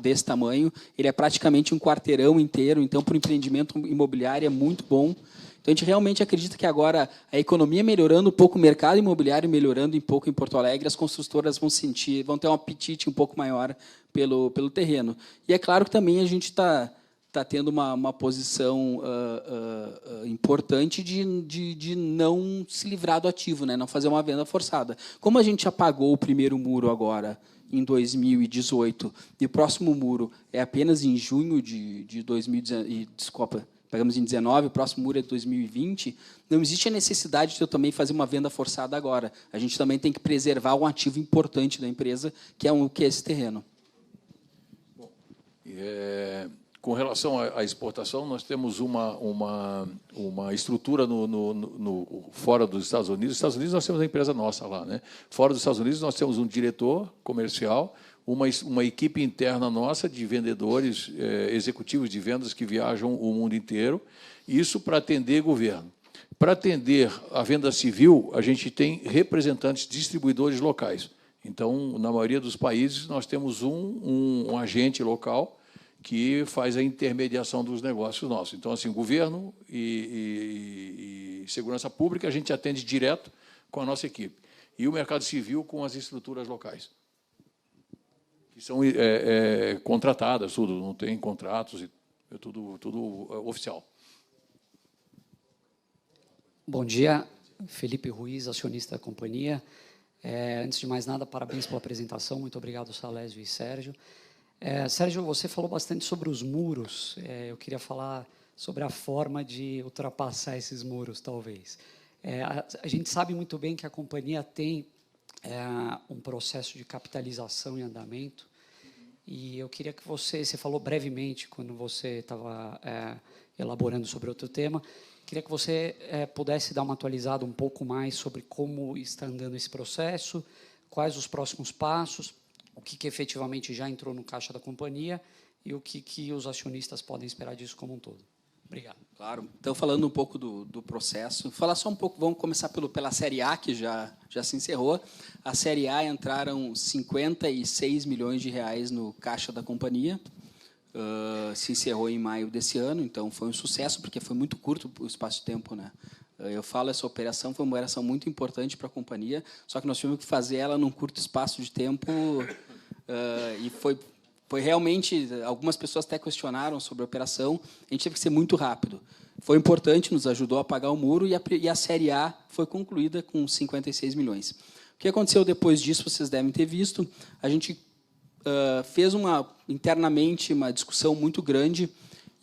desse tamanho, ele é praticamente um quarteirão inteiro, então, para o empreendimento imobiliário é muito bom. Então, a gente realmente acredita que agora a economia melhorando um pouco, o mercado imobiliário melhorando um pouco em Porto Alegre, as construtoras vão ter um apetite um pouco maior pelo terreno. E é claro que também a gente está tendo uma posição importante de não se livrar do ativo, né? Não fazer uma venda forçada. Como a gente apagou o primeiro muro agora, em 2018, e o próximo muro é apenas em junho de 2019, desculpa, pagamos em 19, o próximo muro é de 2020, não existe a necessidade de eu também fazer uma venda forçada agora. A gente também tem que preservar um ativo importante da empresa, que é esse terreno. Bom, com relação à exportação, nós temos uma estrutura fora dos Estados Unidos. Nos Estados Unidos, nós temos a empresa nossa lá, né? Fora dos Estados Unidos, nós temos um diretor comercial, uma equipe interna nossa de vendedores, executivos de vendas que viajam o mundo inteiro, isso para atender governo. Para atender a venda civil, a gente tem representantes distribuidores locais. Então, na maioria dos países, nós temos um agente local que faz a intermediação dos negócios nossos. Então, assim, governo e segurança pública, a gente atende direto com a nossa equipe. E o mercado civil com as estruturas locais, que são contratadas, tudo, não tem contratos, é tudo oficial. Bom dia, Felipe Ruiz, acionista da companhia. Antes de mais nada, parabéns pela apresentação, muito obrigado, Salésio e Sérgio. Sérgio, você falou bastante sobre os muros, eu queria falar sobre a forma de ultrapassar esses muros, talvez. A gente sabe muito bem que a companhia tem um processo de capitalização em andamento, e eu queria que você falou brevemente, quando você estava elaborando sobre outro tema, queria que você pudesse dar uma atualizada um pouco mais sobre como está andando esse processo, quais os próximos passos, o que efetivamente já entrou no caixa da companhia e o que os acionistas podem esperar disso como um todo. Obrigado. Claro. Então, falando um pouco do processo, falar só um pouco, vamos começar pela Série A, que já se encerrou. A Série A entraram 56 milhões de reais no caixa da companhia, se encerrou em maio desse ano, então foi um sucesso, porque foi muito curto o espaço de tempo, né? Eu falo, essa operação foi uma operação muito importante para a companhia, só que nós tivemos que fazer ela num curto espaço de tempo, e foi realmente, algumas pessoas até questionaram sobre a operação, a gente teve que ser muito rápido. Foi importante, nos ajudou a pagar o muro, e a Série A foi concluída com 56 milhões. O que aconteceu depois disso, vocês devem ter visto, a gente fez internamente uma discussão muito grande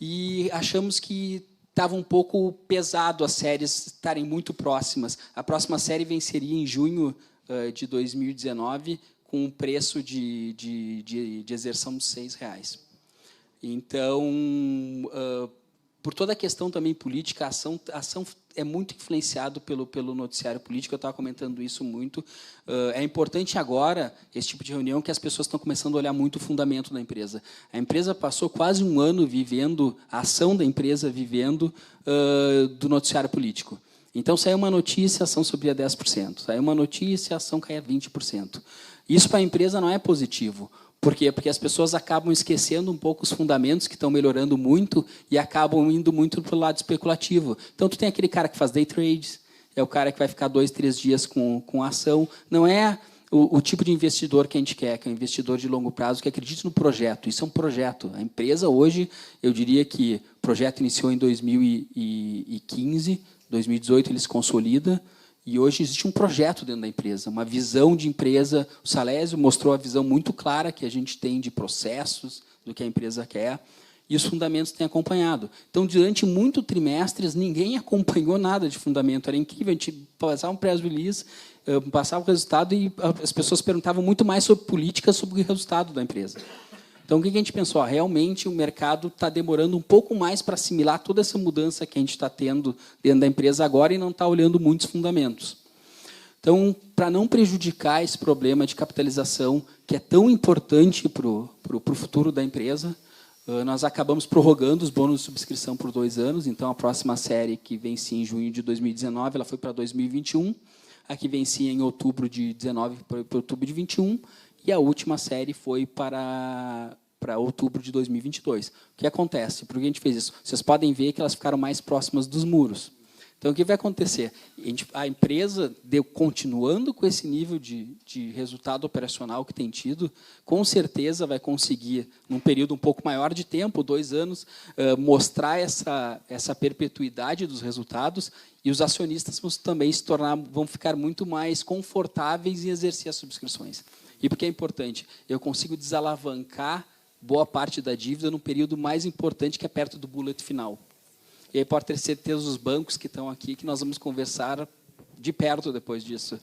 e achamos que estava um pouco pesado as séries estarem muito próximas. A próxima série venceria em junho de 2019, com um preço de exerção de R$6. Então, por toda a questão também política, a ação é muito influenciado pelo noticiário político. Eu estava comentando isso muito. É importante agora, esse tipo de reunião, que as pessoas estão começando a olhar muito o fundamento da empresa. A empresa passou quase um ano vivendo, a ação da empresa vivendo do noticiário político. Então, saiu uma notícia, a ação subia 10%. Saiu uma notícia, a ação caía 20%. Isso para a empresa não é positivo. Por quê? Porque as pessoas acabam esquecendo um pouco os fundamentos, que estão melhorando muito, e acabam indo muito para o lado especulativo. Então, tu tem aquele cara que faz day trades, é o cara que vai ficar 2, 3 dias com a ação. Não é o tipo de investidor que a gente quer, que é um investidor de longo prazo, que acredita no projeto. Isso é um projeto. A empresa, hoje, eu diria que o projeto iniciou em 2015, 2018 ele se consolida, e hoje existe um projeto dentro da empresa, uma visão de empresa. O Salésio mostrou a visão muito clara que a gente tem de processos, do que a empresa quer, e os fundamentos têm acompanhado. Então, durante muitos trimestres, ninguém acompanhou nada de fundamento. Era incrível, a gente passava um press release, passava o resultado, e as pessoas perguntavam muito mais sobre política, sobre o resultado da empresa. Então, o que a gente pensou? Realmente, o mercado está demorando um pouco mais para assimilar toda essa mudança que a gente está tendo dentro da empresa agora e não está olhando muitos fundamentos. Então, para não prejudicar esse problema de capitalização, que é tão importante para o futuro da empresa, nós acabamos prorrogando os bônus de subscrição por 2 anos. Então, a próxima série, que vencia em junho de 2019, ela foi para 2021. A que vencia em outubro de 19 para outubro de 21. E a última série foi para outubro de 2022. O que acontece? Por que a gente fez isso? Vocês podem ver que elas ficaram mais próximas dos muros. Então, o que vai acontecer? A empresa, continuando com esse nível de resultado operacional que tem tido, com certeza vai conseguir, num período um pouco maior de tempo, 2 anos, mostrar essa perpetuidade dos resultados, e os acionistas vão ficar muito mais confortáveis em exercer as subscrições. E por que é importante? Eu consigo desalavancar boa parte da dívida num período mais importante, que é perto do bullet final. E aí pode ter certeza os bancos que estão aqui, que nós vamos conversar de perto depois disso.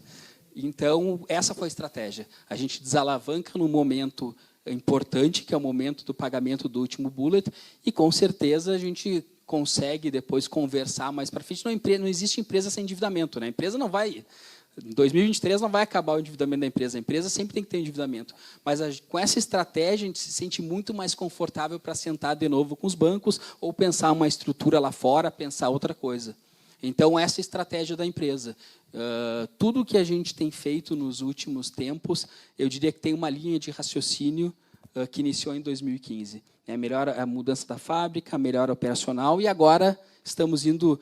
Então, essa foi a estratégia. A gente desalavanca no momento importante, que é o momento do pagamento do último bullet, e, com certeza, a gente consegue depois conversar mais para frente. Não existe empresa sem endividamento, né? A empresa não vai... Em 2023 não vai acabar o endividamento da empresa. A empresa sempre tem que ter endividamento. Mas com essa estratégia, a gente se sente muito mais confortável para sentar de novo com os bancos ou pensar uma estrutura lá fora, pensar outra coisa. Então, essa é a estratégia da empresa. Tudo que a gente tem feito nos últimos tempos, eu diria que tem uma linha de raciocínio que iniciou em 2015. Melhor a mudança da fábrica, melhor operacional, e agora estamos indo...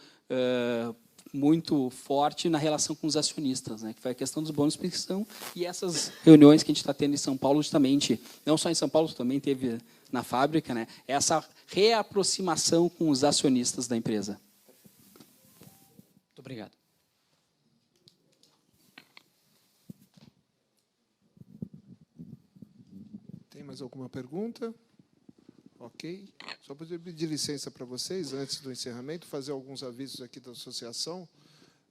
muito forte na relação com os acionistas, né, que foi a questão dos bônus de subscrição, e essas reuniões que a gente está tendo em São Paulo, justamente, não só em São Paulo, também teve na fábrica, né, essa reaproximação com os acionistas da empresa. Muito obrigado. Tem mais alguma pergunta? Ok. Só para pedir licença para vocês, antes do encerramento, fazer alguns avisos aqui da associação.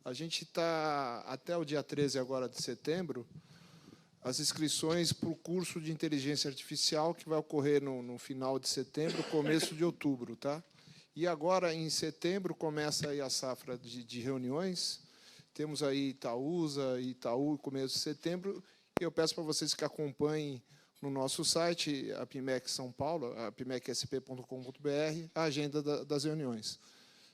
A gente está, até o dia 13 agora de setembro, as inscrições para o curso de inteligência artificial, que vai ocorrer no final de setembro, começo de outubro. Tá? E agora, em setembro, começa aí a safra de reuniões. Temos aí Itaúsa, Itaú, começo de setembro. E eu peço para vocês que acompanhem no nosso site, a PIMEC São Paulo, a pimecsp.com.br, a agenda das reuniões.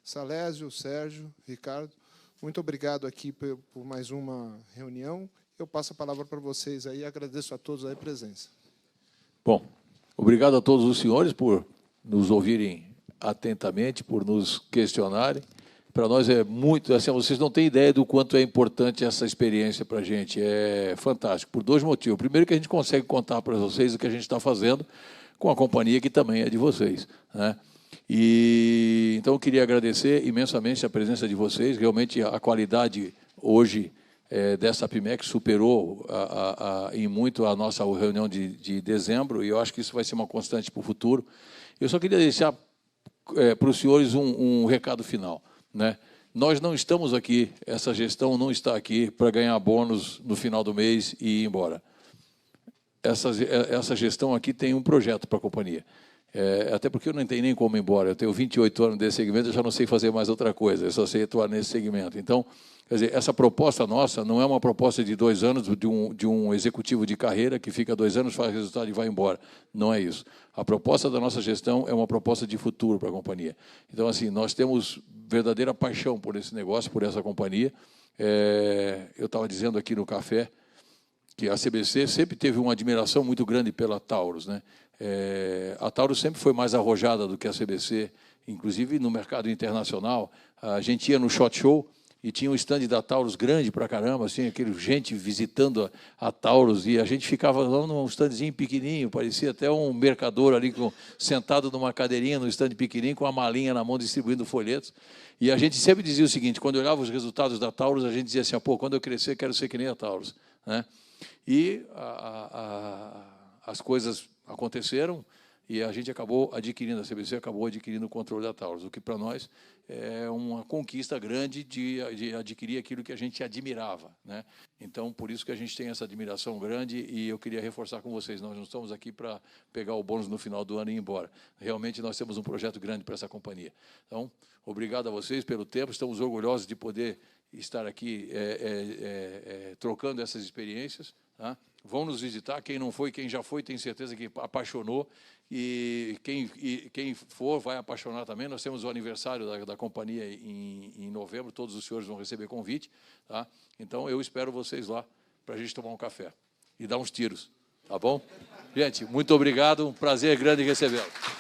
Salésio, Sérgio, Ricardo, muito obrigado aqui por mais uma reunião. Eu passo a palavra para vocês aí, agradeço a todos a presença. Bom, obrigado a todos os senhores por nos ouvirem atentamente, por nos questionarem. Para nós é muito, assim, vocês não têm ideia do quanto é importante essa experiência para a gente. É fantástico, por 2 motivos. Primeiro, que a gente consegue contar para vocês o que a gente está fazendo com a companhia que também é de vocês, né? E então eu queria agradecer imensamente a presença de vocês. Realmente a qualidade hoje dessa PIMEC superou em muito a nossa reunião de dezembro, e eu acho que isso vai ser uma constante para o futuro. Eu só queria deixar para os senhores um recado final, né? Nós não estamos aqui, essa gestão não está aqui para ganhar bônus no final do mês e ir embora. Essa gestão aqui tem um projeto para a companhia. Até porque eu não tenho nem como ir embora. Eu tenho 28 anos desse segmento, eu já não sei fazer mais outra coisa, eu só sei atuar nesse segmento. Então, quer dizer, essa proposta nossa não é uma proposta de 2 anos de um executivo de carreira que fica 2 anos, faz resultado e vai embora. Não é isso. A proposta da nossa gestão é uma proposta de futuro para a companhia. Então, assim, nós temos verdadeira paixão por esse negócio, por essa companhia. Eu estava dizendo aqui no café que a CBC sempre teve uma admiração muito grande pela Taurus, né? A Taurus sempre foi mais arrojada do que a CBC, inclusive no mercado internacional. A gente ia no SHOT Show e tinha um stand da Taurus grande pra caramba, assim, aquele gente visitando a Taurus, e a gente ficava lá num standzinho pequenininho, parecia até um mercador ali sentado numa cadeirinha no stand pequenininho com a malinha na mão distribuindo folhetos. E a gente sempre dizia o seguinte: quando olhava os resultados da Taurus, a gente dizia assim, pô, quando eu crescer quero ser que nem a Taurus, né? E as coisas aconteceram e a gente acabou adquirindo, a CBC acabou adquirindo o controle da Taurus, o que para nós é uma conquista grande de adquirir aquilo que a gente admirava, né? Então, por isso que a gente tem essa admiração grande, e eu queria reforçar com vocês, nós não estamos aqui para pegar o bônus no final do ano e ir embora. Realmente nós temos um projeto grande para essa companhia. Então, obrigado a vocês pelo tempo, estamos orgulhosos de poder estar aqui trocando essas experiências, tá? Vão nos visitar, quem não foi, quem já foi, tenho certeza que apaixonou, e quem for vai apaixonar também. Nós temos o aniversário da companhia em novembro, todos os senhores vão receber convite, tá? Então eu espero vocês lá para a gente tomar um café e dar uns tiros, tá bom? Gente, muito obrigado, um prazer grande recebê-los.